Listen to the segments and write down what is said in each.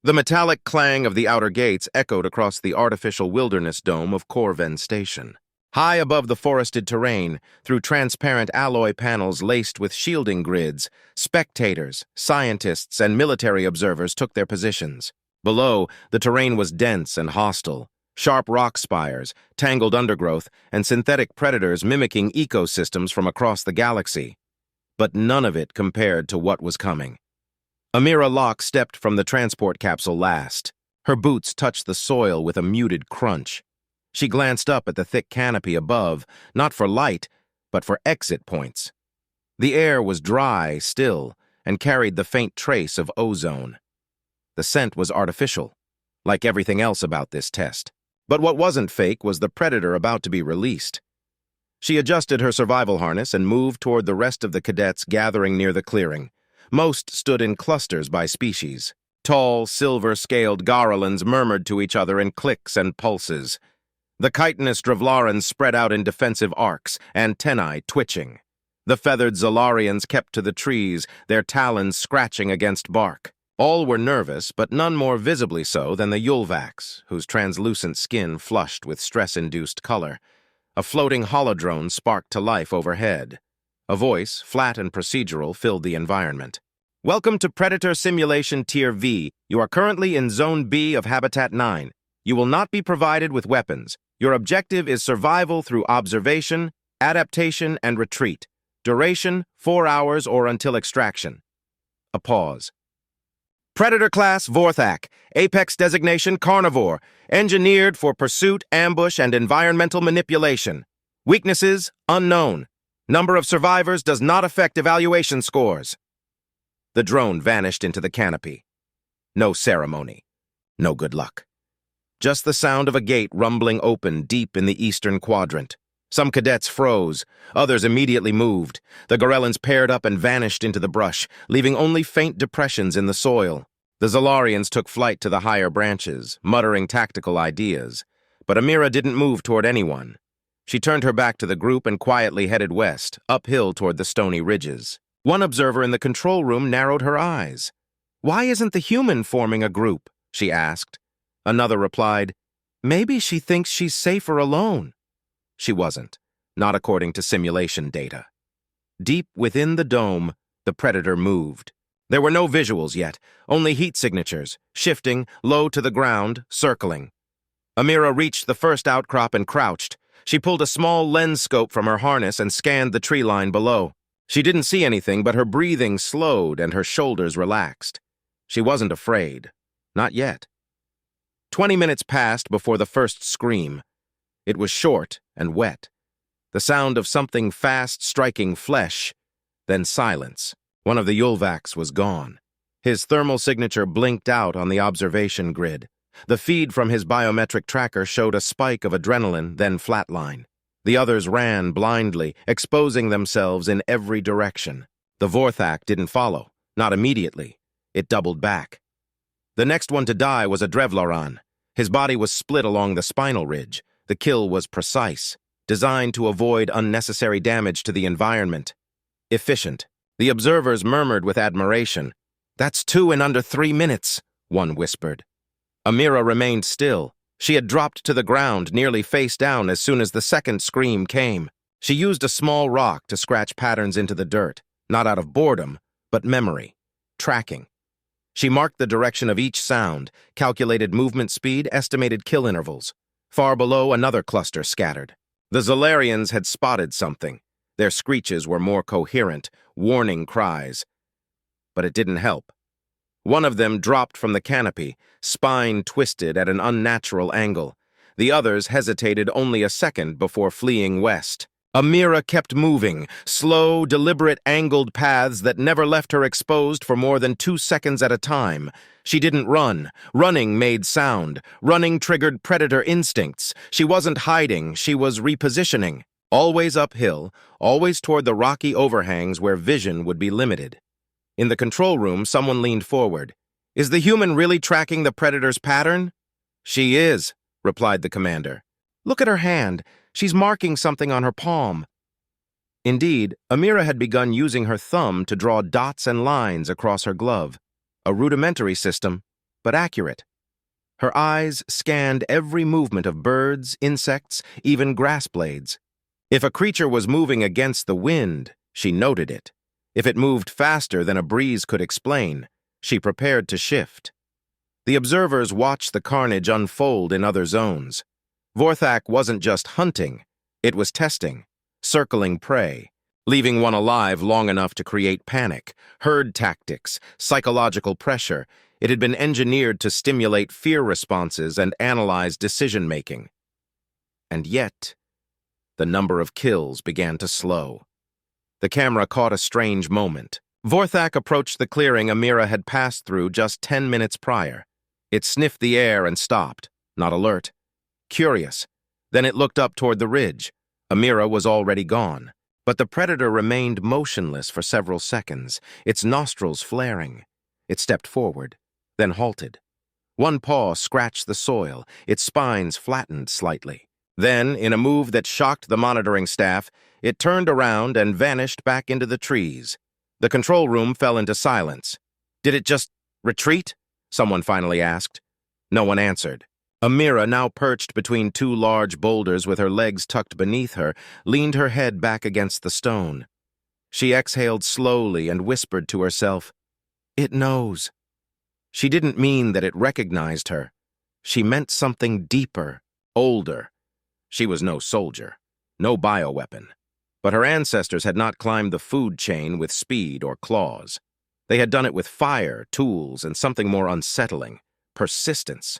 The metallic clang of the outer gates echoed across the artificial wilderness dome of Corven Station. High above the forested terrain, through transparent alloy panels laced with shielding grids, spectators, scientists, and military observers took their positions. Below, the terrain was dense and hostile. Sharp rock spires, tangled undergrowth, and synthetic predators mimicking ecosystems from across the galaxy. But none of it compared to what was coming. Amira Locke stepped from the transport capsule last. Her boots touched the soil with a muted crunch. She glanced up at the thick canopy above, not for light, but for exit points. The air was dry still and carried the faint trace of ozone. The scent was artificial, like everything else about this test. But what wasn't fake was the predator about to be released. She adjusted her survival harness and moved toward the rest of the cadets gathering near the clearing. Most stood in clusters by species. Tall, silver-scaled Garolans murmured to each other in clicks and pulses. The chitinous Drevlarans spread out in defensive arcs, antennae twitching. The feathered Zolarians kept to the trees, their talons scratching against bark. All were nervous, but none more visibly so than the Yulvax, whose translucent skin flushed with stress-induced color. A floating holodrone sparked to life overhead. A voice, flat and procedural, filled the environment. Welcome to Predator Simulation Tier V. You are currently in Zone B of Habitat 9. You will not be provided with weapons. Your objective is survival through observation, adaptation, and retreat. Duration, 4 hours or until extraction. A pause. Predator Class Vorthak. Apex Designation Carnivore. Engineered for pursuit, ambush, and environmental manipulation. Weaknesses, unknown. Number of survivors does not affect evaluation scores. The drone vanished into the canopy. No ceremony. No good luck. Just the sound of a gate rumbling open deep in the eastern quadrant. Some cadets froze. Others immediately moved. The Gorellans paired up and vanished into the brush, leaving only faint depressions in the soil. The Zolarians took flight to the higher branches, muttering tactical ideas. But Amira didn't move toward anyone. She turned her back to the group and quietly headed west, uphill toward the stony ridges. One observer in the control room narrowed her eyes. "Why isn't the human forming a group?" she asked. Another replied, "Maybe she thinks she's safer alone." She wasn't, not according to simulation data. Deep within the dome, the predator moved. There were no visuals yet, only heat signatures, shifting, low to the ground, circling. Amira reached the first outcrop and crouched. She pulled a small lens scope from her harness and scanned the tree line below. She didn't see anything, but her breathing slowed and her shoulders relaxed. She wasn't afraid. Not yet. 20 minutes passed before the first scream. It was short and wet. The sound of something fast striking flesh. Then silence. One of the Yulvax was gone. His thermal signature blinked out on the observation grid. The feed from his biometric tracker showed a spike of adrenaline, then flatline. The others ran blindly, exposing themselves in every direction. The Vorthak didn't follow, not immediately. It doubled back. The next one to die was a Drevlaran. His body was split along the spinal ridge. The kill was precise, designed to avoid unnecessary damage to the environment. Efficient. The observers murmured with admiration. "That's 2 in under 3 minutes," one whispered. Amira remained still. She had dropped to the ground, nearly face down as soon as the second scream came. She used a small rock to scratch patterns into the dirt, not out of boredom, but memory, tracking. She marked the direction of each sound, calculated movement speed, estimated kill intervals. Far below, another cluster scattered. The Zolarians had spotted something. Their screeches were more coherent, warning cries. But it didn't help. One of them dropped from the canopy, spine twisted at an unnatural angle. The others hesitated only a second before fleeing west. Amira kept moving, slow, deliberate, angled paths that never left her exposed for more than 2 seconds at a time. She didn't run. Running made sound. Running triggered predator instincts. She wasn't hiding, she was repositioning. Always uphill, always toward the rocky overhangs where vision would be limited. In the control room, someone leaned forward. "Is the human really tracking the predator's pattern?" "She is," replied the commander. "Look at her hand. She's marking something on her palm." Indeed, Amira had begun using her thumb to draw dots and lines across her glove. A rudimentary system, but accurate. Her eyes scanned every movement of birds, insects, even grass blades. If a creature was moving against the wind, she noted it. If it moved faster than a breeze could explain, she prepared to shift. The observers watched the carnage unfold in other zones. Vorthak wasn't just hunting, it was testing, circling prey, leaving one alive long enough to create panic, herd tactics, psychological pressure. It had been engineered to stimulate fear responses and analyze decision-making. And yet, the number of kills began to slow. The camera caught a strange moment. Vorthak approached the clearing Amira had passed through just 10 minutes prior. It sniffed the air and stopped, not alert. Curious. Then it looked up toward the ridge. Amira was already gone. But the predator remained motionless for several seconds, its nostrils flaring. It stepped forward, then halted. One paw scratched the soil, its spines flattened slightly. Then, in a move that shocked the monitoring staff, it turned around and vanished back into the trees. The control room fell into silence. "Did it just retreat?" someone finally asked. No one answered. Amira, now perched between two large boulders with her legs tucked beneath her, leaned her head back against the stone. She exhaled slowly and whispered to herself, "It knows." She didn't mean that it recognized her. She meant something deeper, older. She was no soldier, no bioweapon. But her ancestors had not climbed the food chain with speed or claws. They had done it with fire, tools, and something more unsettling, persistence.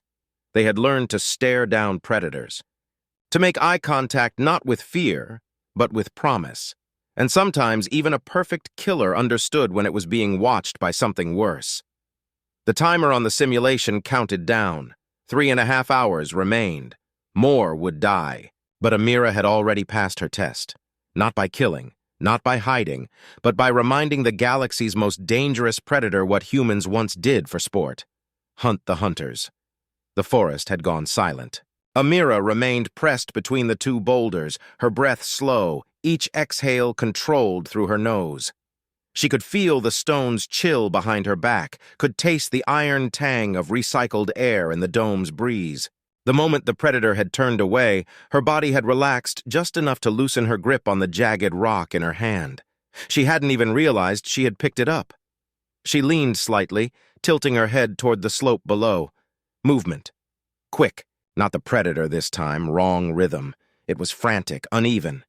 They had learned to stare down predators, to make eye contact not with fear, but with promise. And sometimes even a perfect killer understood when it was being watched by something worse. The timer on the simulation counted down. 3.5 hours remained. More would die. But Amira had already passed her test. Not by killing, not by hiding, but by reminding the galaxy's most dangerous predator what humans once did for sport: hunt the hunters. The forest had gone silent. Amira remained pressed between the two boulders, her breath slow, each exhale controlled through her nose. She could feel the stones chill behind her back, could taste the iron tang of recycled air in the dome's breeze. The moment the predator had turned away, her body had relaxed just enough to loosen her grip on the jagged rock in her hand. She hadn't even realized she had picked it up. She leaned slightly, tilting her head toward the slope below. Movement. Quick. Not the predator this time, wrong rhythm. It was frantic, uneven.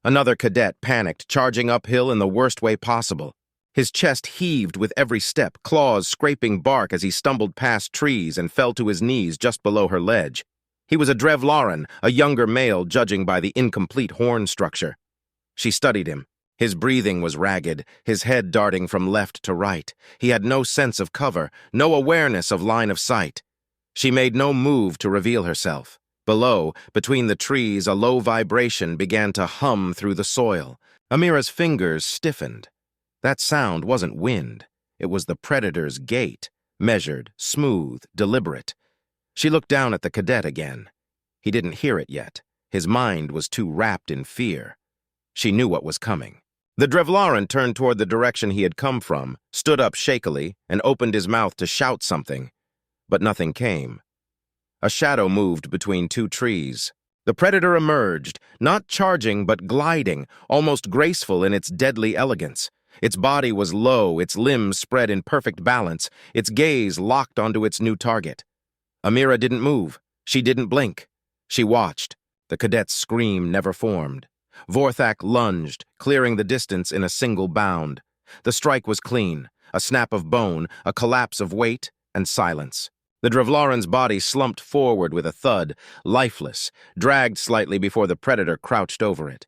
Another cadet panicked, charging uphill in the worst way possible. His chest heaved with every step, claws scraping bark as he stumbled past trees and fell to his knees just below her ledge. He was a Drevlaran, a younger male judging by the incomplete horn structure. She studied him. His breathing was ragged, his head darting from left to right. He had no sense of cover, no awareness of line of sight. She made no move to reveal herself. Below, between the trees, a low vibration began to hum through the soil. Amira's fingers stiffened. That sound wasn't wind. It was the predator's gait, measured, smooth, deliberate. She looked down at the cadet again. He didn't hear it yet. His mind was too wrapped in fear. She knew what was coming. The Drevlaran turned toward the direction he had come from, stood up shakily, and opened his mouth to shout something. But nothing came. A shadow moved between two trees. The predator emerged, not charging but gliding, almost graceful in its deadly elegance. Its body was low, its limbs spread in perfect balance, its gaze locked onto its new target. Amira didn't move. She didn't blink. She watched. The cadet's scream never formed. Vorthak lunged, clearing the distance in a single bound. The strike was clean, a snap of bone, a collapse of weight, and silence. The Drevlaran's body slumped forward with a thud, lifeless, dragged slightly before the predator crouched over it.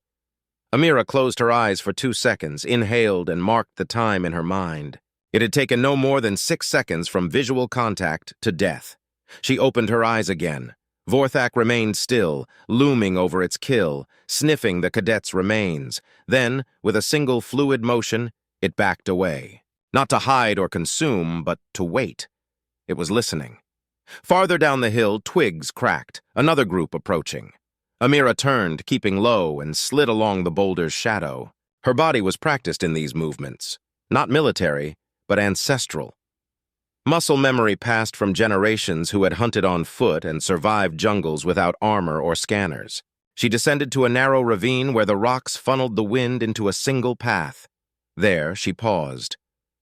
Amira closed her eyes for 2 seconds, inhaled and marked the time in her mind. It had taken no more than 6 seconds from visual contact to death. She opened her eyes again. Vorthak remained still, looming over its kill, sniffing the cadet's remains. Then, with a single fluid motion, it backed away. Not to hide or consume, but to wait. It was listening. Farther down the hill, twigs cracked, another group approaching. Amira turned, keeping low, and slid along the boulder's shadow. Her body was practiced in these movements. Not military, but ancestral. Muscle memory passed from generations who had hunted on foot and survived jungles without armor or scanners. She descended to a narrow ravine where the rocks funneled the wind into a single path. There, she paused.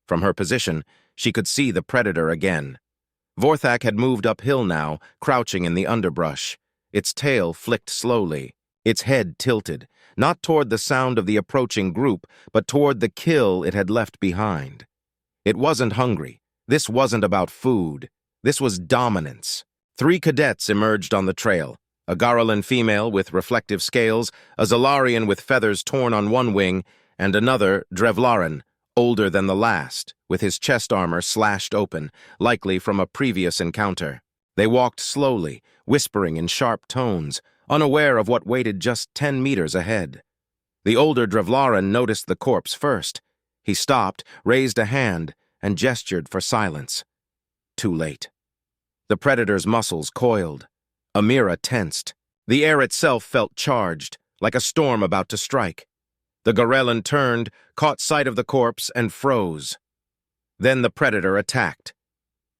From her position, she could see the predator again. Vorthak had moved uphill now, crouching in the underbrush. Its tail flicked slowly, its head tilted, not toward the sound of the approaching group, but toward the kill it had left behind. It wasn't hungry. This wasn't about food. This was dominance. 3 cadets emerged on the trail. A Garalan female with reflective scales, a Zalarian with feathers torn on one wing, and another, Drevlaran, older than the last, with his chest armor slashed open, likely from a previous encounter. They walked slowly, whispering in sharp tones, unaware of what waited just 10 meters ahead. The older Drevlaran noticed the corpse first. He stopped, raised a hand, and gestured for silence. Too late. The predator's muscles coiled. Amira tensed. The air itself felt charged, like a storm about to strike. The Garalan turned, caught sight of the corpse, and froze. Then the predator attacked.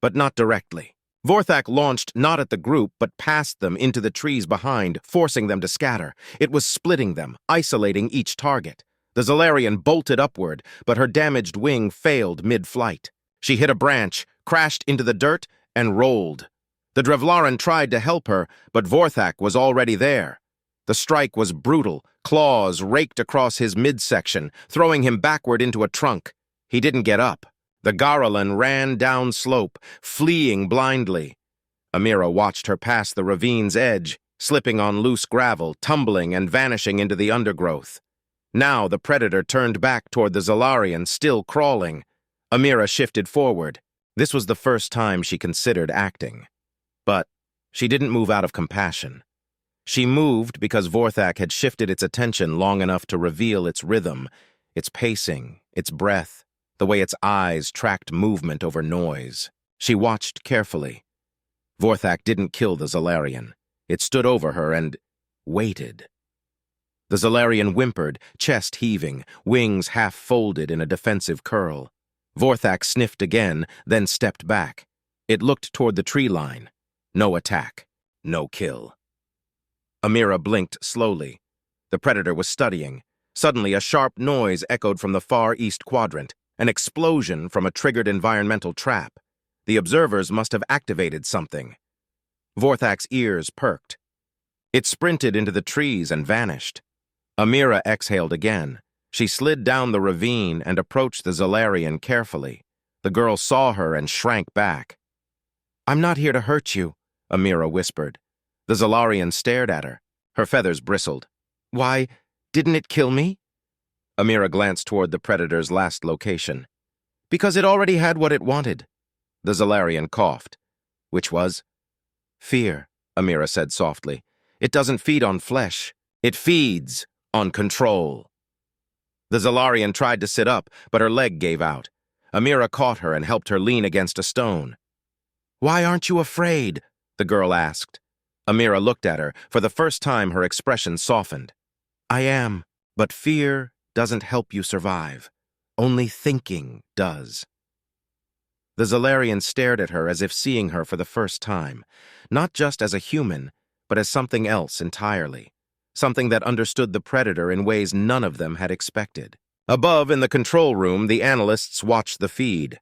But not directly. Vorthak launched not at the group, but past them into the trees behind, forcing them to scatter. It was splitting them, isolating each target. The Zalarian bolted upward, but her damaged wing failed mid-flight. She hit a branch, crashed into the dirt, and rolled. The Drevlaran tried to help her, but Vorthak was already there. The strike was brutal. Claws raked across his midsection, throwing him backward into a trunk. He didn't get up. The Garalan ran down slope, fleeing blindly. Amira watched her pass the ravine's edge, slipping on loose gravel, tumbling and vanishing into the undergrowth. Now the predator turned back toward the Zalarian, still crawling. Amira shifted forward. This was the first time she considered acting. But she didn't move out of compassion. She moved because Vorthak had shifted its attention long enough to reveal its rhythm, its pacing, its breath, the way its eyes tracked movement over noise. She watched carefully. Vorthak didn't kill the Zalarian. It stood over her and waited. The Zalarian whimpered, chest heaving, wings half folded in a defensive curl. Vorthak sniffed again, then stepped back. It looked toward the tree line. No attack. No kill. Amira blinked slowly. The predator was studying. Suddenly, a sharp noise echoed from the far east quadrant, an explosion from a triggered environmental trap. The observers must have activated something. Vorthak's ears perked. It sprinted into the trees and vanished. Amira exhaled again. She slid down the ravine and approached the Zalarian carefully. The girl saw her and shrank back. "I'm not here to hurt you," Amira whispered. The Zalarian stared at her. Her feathers bristled. "Why, didn't it kill me?" Amira glanced toward the predator's last location. "Because it already had what it wanted." The Zalarian coughed. "Which was?" "Fear," Amira said softly. "It doesn't feed on flesh. It feeds on control." The Zalarian tried to sit up, but her leg gave out. Amira caught her and helped her lean against a stone. "Why aren't you afraid?" the girl asked. Amira looked at her. For the first time, her expression softened. "I am, but fear doesn't help you survive. Only thinking does." The Zalarian stared at her as if seeing her for the first time, not just as a human, but as something else entirely, something that understood the predator in ways none of them had expected. Above, in the control room, the analysts watched the feed.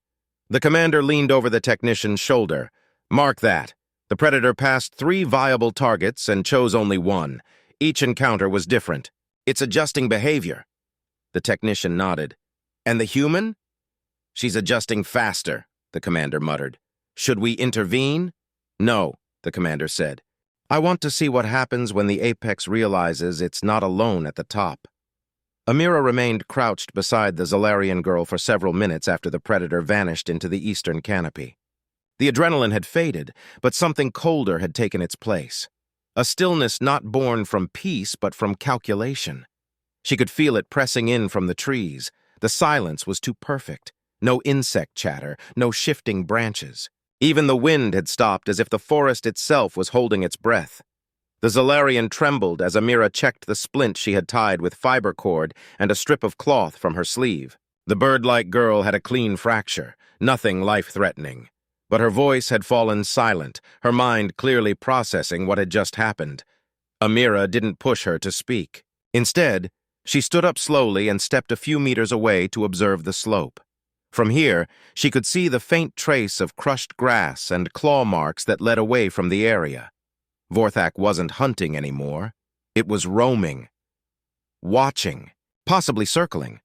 The commander leaned over the technician's shoulder. "Mark that. The predator passed 3 viable targets and chose only 1. Each encounter was different. It's adjusting behavior." The technician nodded. "And the human?" "She's adjusting faster," the commander muttered. "Should we intervene?" "No," the commander said. "I want to see what happens when the apex realizes it's not alone at the top." Amira remained crouched beside the Zalarian girl for several minutes after the predator vanished into the eastern canopy. The adrenaline had faded, but something colder had taken its place. A stillness not born from peace, but from calculation. She could feel it pressing in from the trees. The silence was too perfect. No insect chatter, no shifting branches. Even the wind had stopped, as if the forest itself was holding its breath. The Zalarian trembled as Amira checked the splint she had tied with fiber cord and a strip of cloth from her sleeve. The bird-like girl had a clean fracture, nothing life-threatening. But her voice had fallen silent, her mind clearly processing what had just happened. Amira didn't push her to speak. Instead, she stood up slowly and stepped a few meters away to observe the slope. From here, she could see the faint trace of crushed grass and claw marks that led away from the area. Vorthak wasn't hunting anymore. It was roaming. Watching. Possibly circling.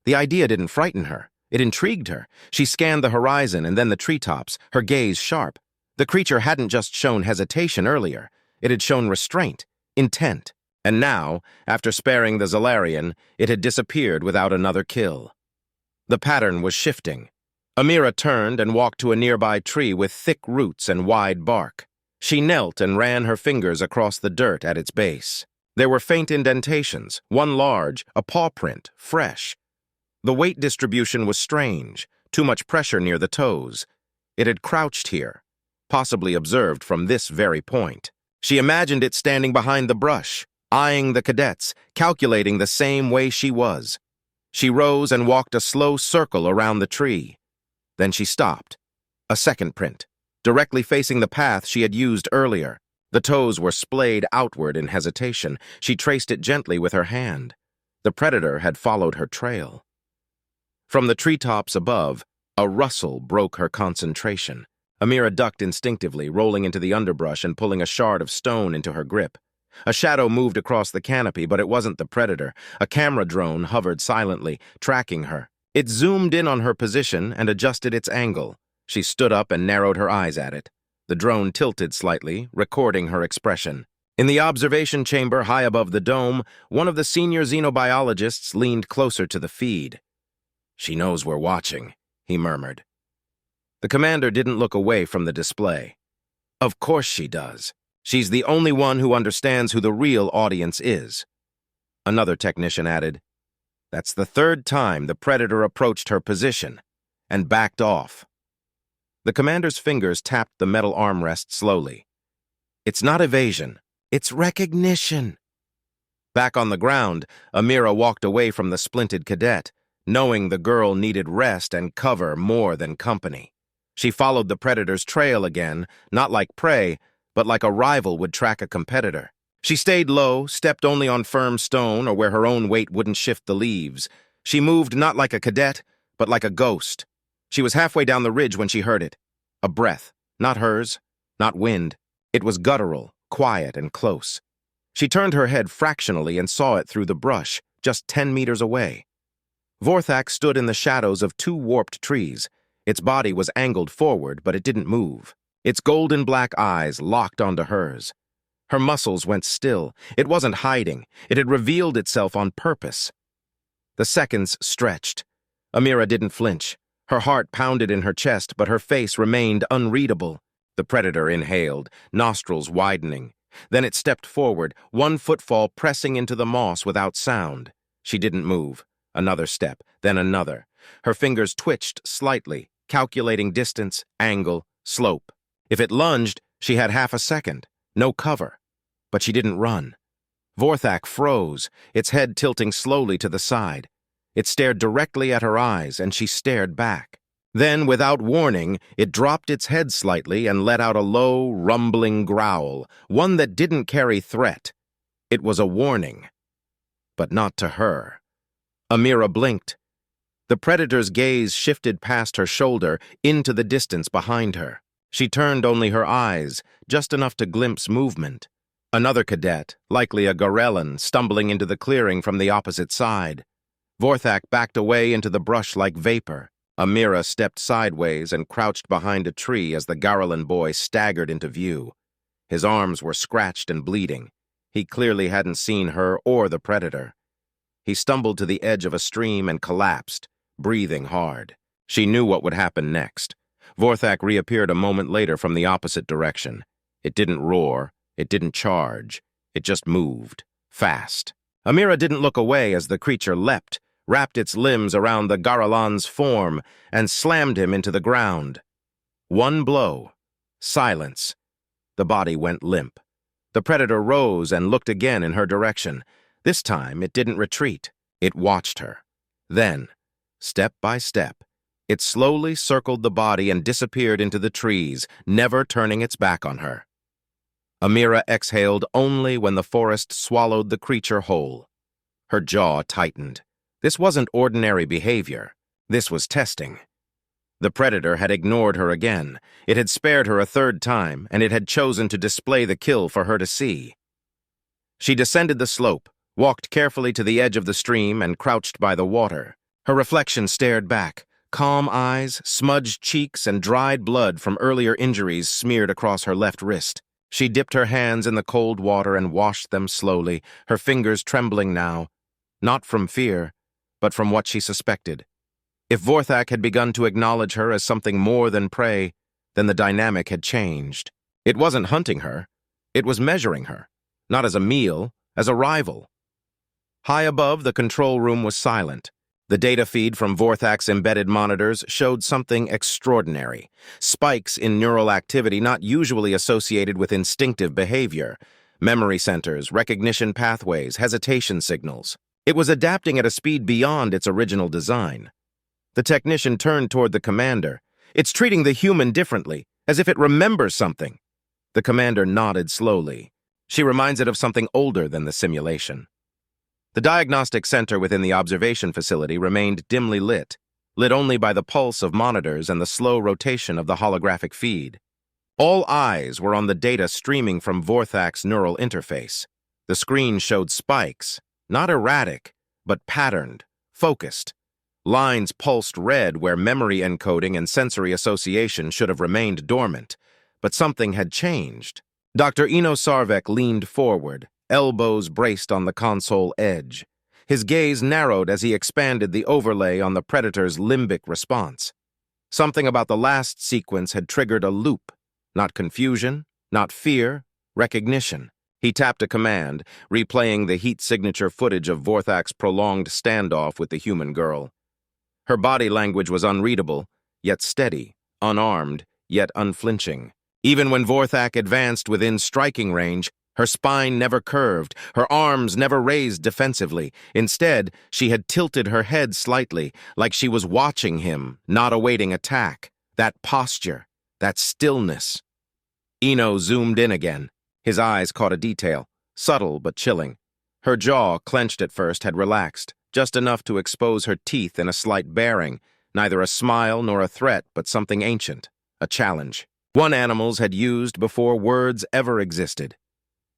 The idea didn't frighten her. It intrigued her. She scanned the horizon and then the treetops, her gaze sharp. The creature hadn't just shown hesitation earlier. It had shown restraint, intent. And now, after sparing the Zalarian, it had disappeared without another kill. The pattern was shifting. Amira turned and walked to a nearby tree with thick roots and wide bark. She knelt and ran her fingers across the dirt at its base. There were faint indentations, one large, a paw print, fresh. The weight distribution was strange, too much pressure near the toes. It had crouched here, possibly observed from this very point. She imagined it standing behind the brush, eyeing the cadets, calculating the same way she was. She rose and walked a slow circle around the tree. Then she stopped. A second print, directly facing the path she had used earlier. The toes were splayed outward in hesitation. She traced it gently with her hand. The predator had followed her trail. From the treetops above, a rustle broke her concentration. Amira ducked instinctively, rolling into the underbrush and pulling a shard of stone into her grip. A shadow moved across the canopy, but it wasn't the predator. A camera drone hovered silently, tracking her. It zoomed in on her position and adjusted its angle. She stood up and narrowed her eyes at it. The drone tilted slightly, recording her expression. In the observation chamber high above the dome, one of the senior xenobiologists leaned closer to the feed. "She knows we're watching," he murmured. The commander didn't look away from the display. "Of course she does. She's the only one who understands who the real audience is." Another technician added, "That's the third time the predator approached her position and backed off." The commander's fingers tapped the metal armrest slowly. "It's not evasion. It's recognition." Back on the ground, Amira walked away from the splinted cadet, knowing the girl needed rest and cover more than company. She followed the predator's trail again, not like prey, but like a rival would track a competitor. She stayed low, stepped only on firm stone or where her own weight wouldn't shift the leaves. She moved not like a cadet, but like a ghost. She was halfway down the ridge when she heard it. A breath, not hers, not wind. It was guttural, quiet, and close. She turned her head fractionally and saw it through the brush, just 10 meters away. Vorthak stood in the shadows of two warped trees. Its body was angled forward, but it didn't move. Its golden black eyes locked onto hers. Her muscles went still. It wasn't hiding. It had revealed itself on purpose. The seconds stretched. Amira didn't flinch. Her heart pounded in her chest, but her face remained unreadable. The predator inhaled, nostrils widening. Then it stepped forward, one footfall pressing into the moss without sound. She didn't move. Another step, then another. Her fingers twitched slightly, calculating distance, angle, slope. If it lunged, she had half a second. No cover. But she didn't run. Vorthak froze, its head tilting slowly to the side. It stared directly at her eyes, and she stared back. Then, without warning, it dropped its head slightly and let out a low, rumbling growl, one that didn't carry threat. It was a warning. But not to her. Amira blinked. The predator's gaze shifted past her shoulder, into the distance behind her. She turned only her eyes, just enough to glimpse movement. Another cadet, likely a Gorellan, stumbling into the clearing from the opposite side. Vorthak backed away into the brush like vapor. Amira stepped sideways and crouched behind a tree as the Gorellan boy staggered into view. His arms were scratched and bleeding. He clearly hadn't seen her or the predator. He stumbled to the edge of a stream and collapsed, breathing hard. She knew what would happen next. Vorthak reappeared a moment later from the opposite direction. It didn't roar. It didn't charge. It just moved, fast. Amira didn't look away as the creature leapt, wrapped its limbs around the Gorellan's form, and slammed him into the ground. One blow. Silence. The body went limp. The predator rose and looked again in her direction. This time, it didn't retreat. It watched her. Then, step by step, It slowly circled the body and disappeared into the trees, never turning its back on her. Amira exhaled only when the forest swallowed the creature whole. Her jaw tightened. This wasn't ordinary behavior. This was testing. The predator had ignored her again. It had spared her a third time, and it had chosen to display the kill for her to see. She descended the slope, walked carefully to the edge of the stream, and crouched by the water. Her reflection stared back. Calm eyes, smudged cheeks, and dried blood from earlier injuries smeared across her left wrist. She dipped her hands in the cold water and washed them slowly, her fingers trembling now, not from fear, but from what she suspected. If Vorthak had begun to acknowledge her as something more than prey, then the dynamic had changed. It wasn't hunting her. It was measuring her, not as a meal, as a rival. High above, the control room was silent. The data feed from Vorthak's embedded monitors showed something extraordinary. Spikes in neural activity not usually associated with instinctive behavior. Memory centers, recognition pathways, hesitation signals. It was adapting at a speed beyond its original design. The technician turned toward the commander. It's treating the human differently, as if it remembers something. The commander nodded slowly. She reminds it of something older than the simulation. The diagnostic center within the observation facility remained dimly lit only by the pulse of monitors and the slow rotation of the holographic feed. All eyes were on the data streaming from Vorthak's neural interface. The screen showed spikes, not erratic, but patterned, focused. Lines pulsed red where memory encoding and sensory association should have remained dormant, but something had changed. Dr. Eno Sarvek leaned forward, elbows braced on the console edge. His gaze narrowed as he expanded the overlay on the predator's limbic response. Something about the last sequence had triggered a loop. Not confusion, not fear, recognition. He tapped a command, replaying the heat signature footage of Vorthak's prolonged standoff with the human girl. Her body language was unreadable, yet steady, unarmed, yet unflinching. Even when Vorthak advanced within striking range, her spine never curved, her arms never raised defensively. Instead, she had tilted her head slightly, like she was watching him, not awaiting attack. That posture, that stillness. Eno zoomed in again. His eyes caught a detail, subtle but chilling. Her jaw, clenched at first, had relaxed, just enough to expose her teeth in a slight baring, neither a smile nor a threat, but something ancient, a challenge. One animals had used before words ever existed.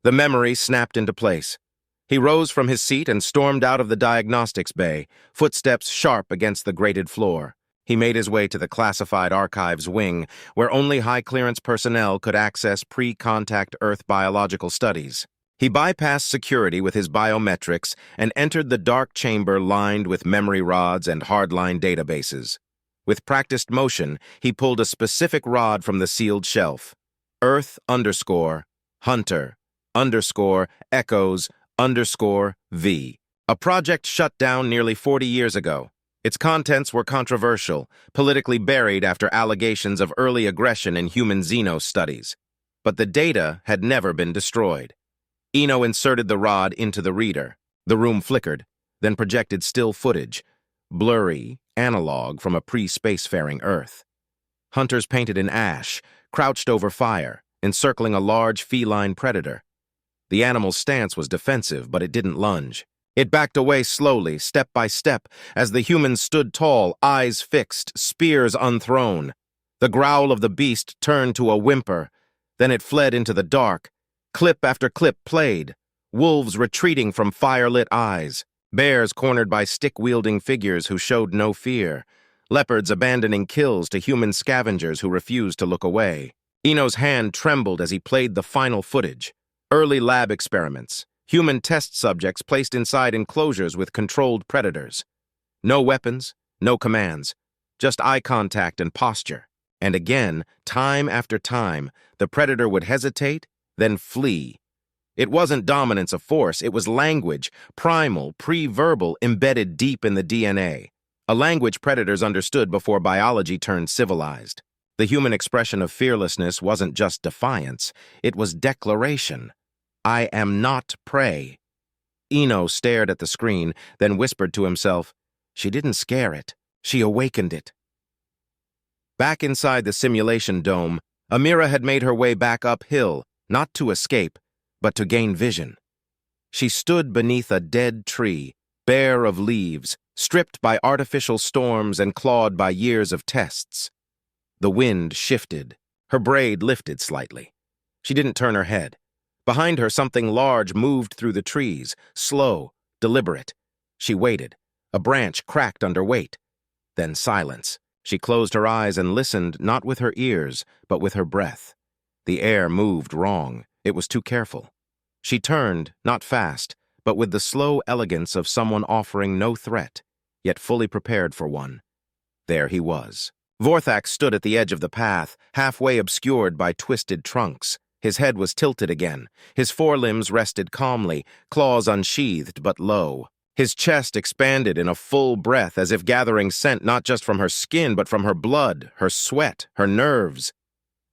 The memory snapped into place. He rose from his seat and stormed out of the diagnostics bay, footsteps sharp against the grated floor. He made his way to the classified archives wing, where only high-clearance personnel could access pre-contact Earth biological studies. He bypassed security with his biometrics and entered the dark chamber lined with memory rods and hardline databases. With practiced motion, he pulled a specific rod from the sealed shelf. Earth_Hunter_Echoes_V. A project shut down nearly 40 years ago. Its contents were controversial, politically buried after allegations of early aggression in human xeno studies. But the data had never been destroyed. Eno inserted the rod into the reader. The room flickered, then projected still footage, blurry, analog from a pre-spacefaring Earth. Hunters painted in ash, crouched over fire, encircling a large feline predator. The animal's stance was defensive, but it didn't lunge. It backed away slowly, step by step, as the humans stood tall, eyes fixed, spears unthrown. The growl of the beast turned to a whimper. Then it fled into the dark. Clip after clip played. Wolves retreating from fire-lit eyes. Bears cornered by stick-wielding figures who showed no fear. Leopards abandoning kills to human scavengers who refused to look away. Eno's hand trembled as he played the final footage. Early lab experiments. Human test subjects placed inside enclosures with controlled predators. No weapons, no commands. Just eye contact and posture. And again, time after time, the predator would hesitate, then flee. It wasn't dominance of force, it was language, primal, pre-verbal, embedded deep in the DNA. A language predators understood before biology turned civilized. The human expression of fearlessness wasn't just defiance, it was declaration. I am not prey. Eno stared at the screen, then whispered to himself, she didn't scare it, she awakened it. Back inside the simulation dome, Amira had made her way back uphill, not to escape, but to gain vision. She stood beneath a dead tree, bare of leaves, stripped by artificial storms and clawed by years of tests. The wind shifted. Her braid lifted slightly. She didn't turn her head. Behind her, something large moved through the trees, slow, deliberate. She waited. A branch cracked under weight. Then silence. She closed her eyes and listened, not with her ears, but with her breath. The air moved wrong. It was too careful. She turned, not fast, but with the slow elegance of someone offering no threat, yet fully prepared for one. There he was. Vorthak stood at the edge of the path, halfway obscured by twisted trunks. His head was tilted again. His forelimbs rested calmly, claws unsheathed but low. His chest expanded in a full breath, as if gathering scent not just from her skin, but from her blood, her sweat, her nerves.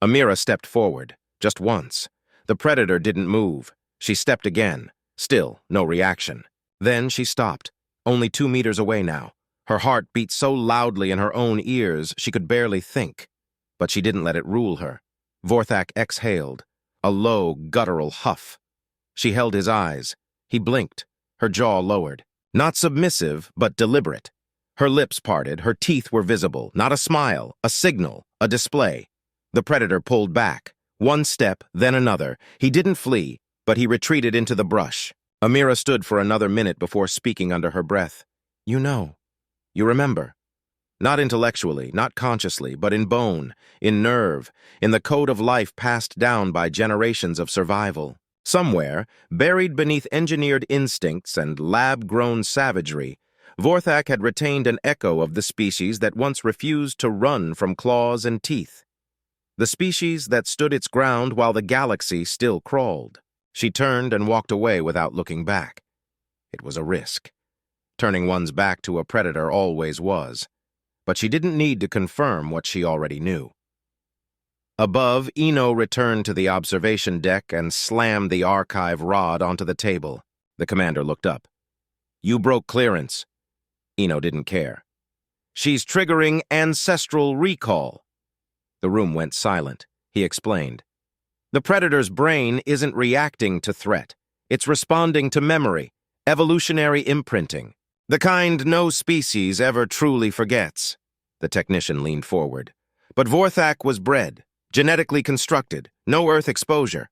Amira stepped forward, just once. The predator didn't move. She stepped again. Still, no reaction. Then she stopped, only 2 meters away now. Her heart beat so loudly in her own ears she could barely think. But she didn't let it rule her. Vorthak exhaled, a low, guttural huff. She held his eyes. He blinked, her jaw lowered. Not submissive, but deliberate. Her lips parted, her teeth were visible. Not a smile, a signal, a display. The predator pulled back. One step, then another. He didn't flee, but he retreated into the brush. Amira stood for another minute before speaking under her breath. You know. You remember. Not intellectually, not consciously, but in bone, in nerve, in the code of life passed down by generations of survival. Somewhere, buried beneath engineered instincts and lab-grown savagery, Vorthak had retained an echo of the species that once refused to run from claws and teeth. The species that stood its ground while the galaxy still crawled. She turned and walked away without looking back. It was a risk. Turning one's back to a predator always was. But she didn't need to confirm what she already knew. Above, Eno returned to the observation deck and slammed the archive rod onto the table. The commander looked up. You broke clearance. Eno didn't care. She's triggering ancestral recall. The room went silent. He explained. The predator's brain isn't reacting to threat. It's responding to memory, evolutionary imprinting. The kind no species ever truly forgets. The technician leaned forward. But Vorthak was bred, genetically constructed, no Earth exposure.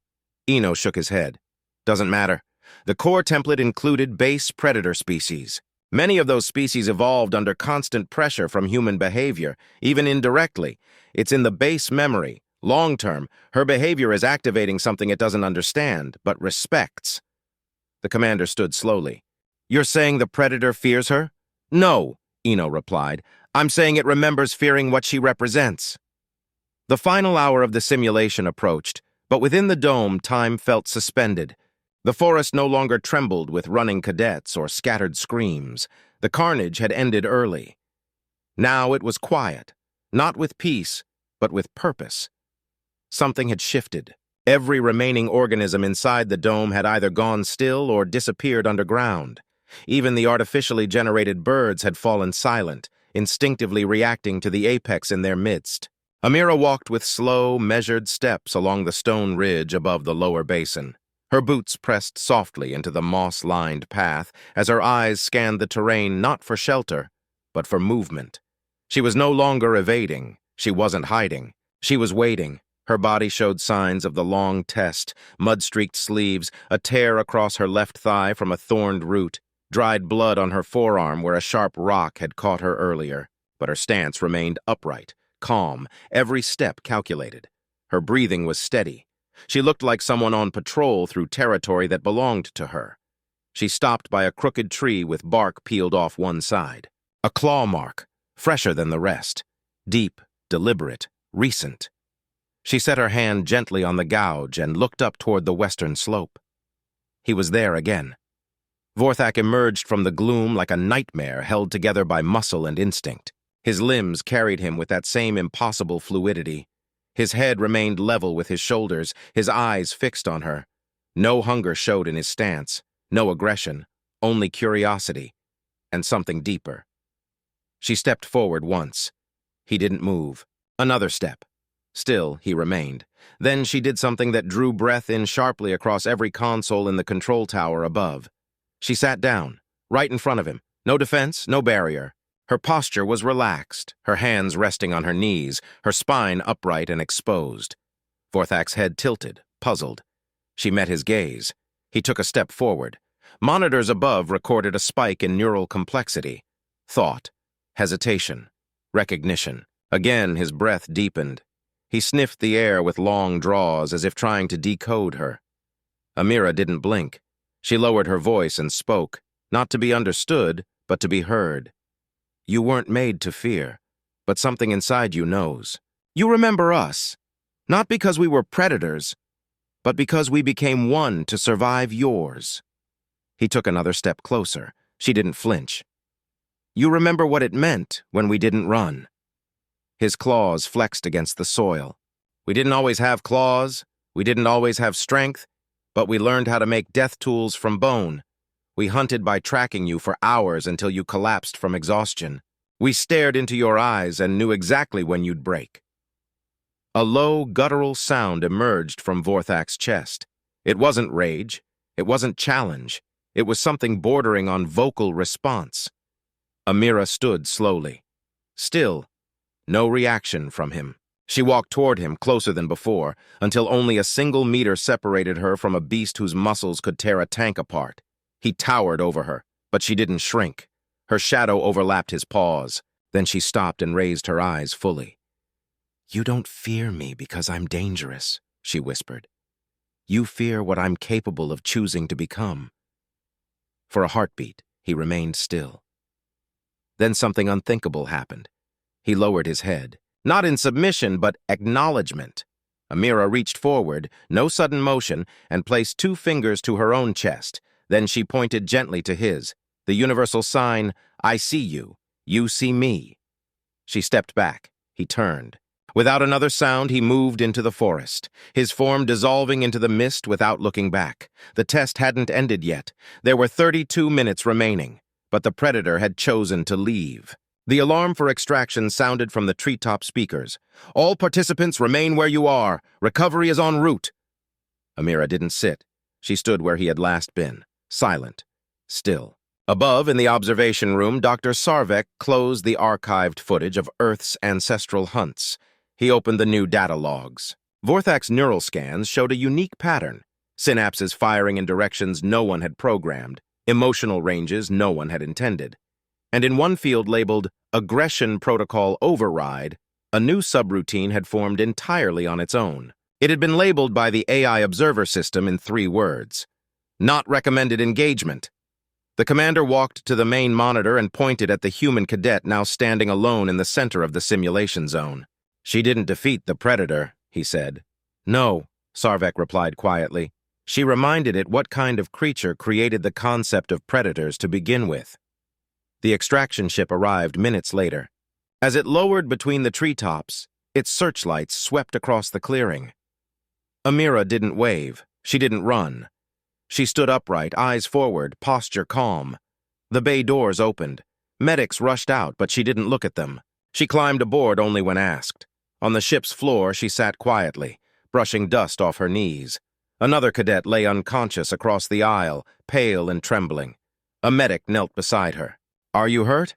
Eno shook his head. Doesn't matter. The core template included base predator species. Many of those species evolved under constant pressure from human behavior, even indirectly. It's in the base memory. Long-term, her behavior is activating something it doesn't understand, but respects. The commander stood slowly. You're saying the predator fears her? No, Eno replied. I'm saying it remembers fearing what she represents. The final hour of the simulation approached, but within the dome, time felt suspended. The forest no longer trembled with running cadets or scattered screams. The carnage had ended early. Now it was quiet, not with peace, but with purpose. Something had shifted. Every remaining organism inside the dome had either gone still or disappeared underground. Even the artificially generated birds had fallen silent, instinctively reacting to the apex in their midst. Amira walked with slow, measured steps along the stone ridge above the lower basin. Her boots pressed softly into the moss-lined path as her eyes scanned the terrain not for shelter, but for movement. She was no longer evading. She wasn't hiding. She was waiting. Her body showed signs of the long test, mud-streaked sleeves, a tear across her left thigh from a thorned root, dried blood on her forearm where a sharp rock had caught her earlier. But her stance remained upright, calm, every step calculated. Her breathing was steady. She looked like someone on patrol through territory that belonged to her. She stopped by a crooked tree with bark peeled off one side. A claw mark, fresher than the rest. Deep, deliberate, recent. She set her hand gently on the gouge and looked up toward the western slope. He was there again. Vorthak emerged from the gloom like a nightmare held together by muscle and instinct. His limbs carried him with that same impossible fluidity. His head remained level with his shoulders, his eyes fixed on her. No hunger showed in his stance, no aggression, only curiosity, and something deeper. She stepped forward once. He didn't move. Another step. Still, he remained. Then she did something that drew breath in sharply across every console in the control tower above. She sat down, right in front of him. No defense, no barrier. Her posture was relaxed, her hands resting on her knees, her spine upright and exposed. Vorthak's head tilted, puzzled. She met his gaze. He took a step forward. Monitors above recorded a spike in neural complexity. Thought, hesitation, recognition. Again, his breath deepened. He sniffed the air with long draws as if trying to decode her. Amira didn't blink. She lowered her voice and spoke, not to be understood, but to be heard. You weren't made to fear, but something inside you knows. You remember us, not because we were predators, but because we became one to survive yours. He took another step closer. She didn't flinch. You remember what it meant when we didn't run. His claws flexed against the soil. We didn't always have claws, we didn't always have strength, but we learned how to make death tools from bone. We hunted by tracking you for hours until you collapsed from exhaustion. We stared into your eyes and knew exactly when you'd break. A low, guttural sound emerged from Vorthak's chest. It wasn't rage. It wasn't challenge. It was something bordering on vocal response. Amira stood slowly. Still, no reaction from him. She walked toward him, closer than before, until only a single meter separated her from a beast whose muscles could tear a tank apart. He towered over her, but she didn't shrink. Her shadow overlapped his paws. Then she stopped and raised her eyes fully. You don't fear me because I'm dangerous, she whispered. You fear what I'm capable of choosing to become. For a heartbeat, he remained still. Then something unthinkable happened. He lowered his head, not in submission, but acknowledgement. Amira reached forward, no sudden motion, and placed 2 fingers to her own chest. Then she pointed gently to his, the universal sign, I see you, you see me. She stepped back. He turned. Without another sound, he moved into the forest, his form dissolving into the mist without looking back. The test hadn't ended yet. There were 32 minutes remaining, but the predator had chosen to leave. The alarm for extraction sounded from the treetop speakers. All participants remain where you are. Recovery is en route. Amira didn't sit. She stood where he had last been, silent, still. Above, in the observation room, Dr. Sarvek closed the archived footage of Earth's ancestral hunts. He opened the new data logs. Vorthak's neural scans showed a unique pattern. Synapses firing in directions no one had programmed, emotional ranges no one had intended. And in one field labeled Aggression Protocol Override, a new subroutine had formed entirely on its own. It had been labeled by the AI observer system in 3 words. Not recommended engagement. The commander walked to the main monitor and pointed at the human cadet now standing alone in the center of the simulation zone. She didn't defeat the predator, he said. No, Sarvek replied quietly. She reminded it what kind of creature created the concept of predators to begin with. The extraction ship arrived minutes later. As it lowered between the treetops, its searchlights swept across the clearing. Amira didn't wave. She didn't run. She stood upright, eyes forward, posture calm. The bay doors opened. Medics rushed out, but she didn't look at them. She climbed aboard only when asked. On the ship's floor, she sat quietly, brushing dust off her knees. Another cadet lay unconscious across the aisle, pale and trembling. A medic knelt beside her. Are you hurt?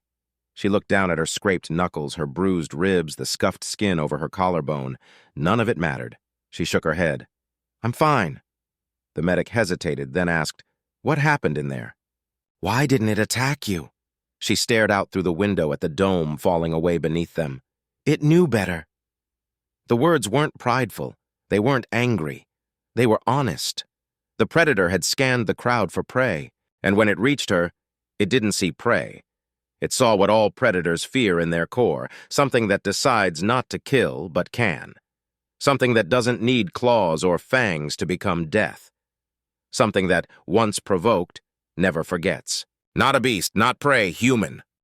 She looked down at her scraped knuckles, her bruised ribs, the scuffed skin over her collarbone. None of it mattered. She shook her head. I'm fine. The medic hesitated, then asked, What happened in there? Why didn't it attack you? She stared out through the window at the dome falling away beneath them. It knew better. The words weren't prideful. They weren't angry. They were honest. The predator had scanned the crowd for prey, and when it reached her, it didn't see prey. It saw what all predators fear in their core, something that decides not to kill, but can. Something that doesn't need claws or fangs to become death. Something that, once provoked, never forgets. Not a beast, not prey, human.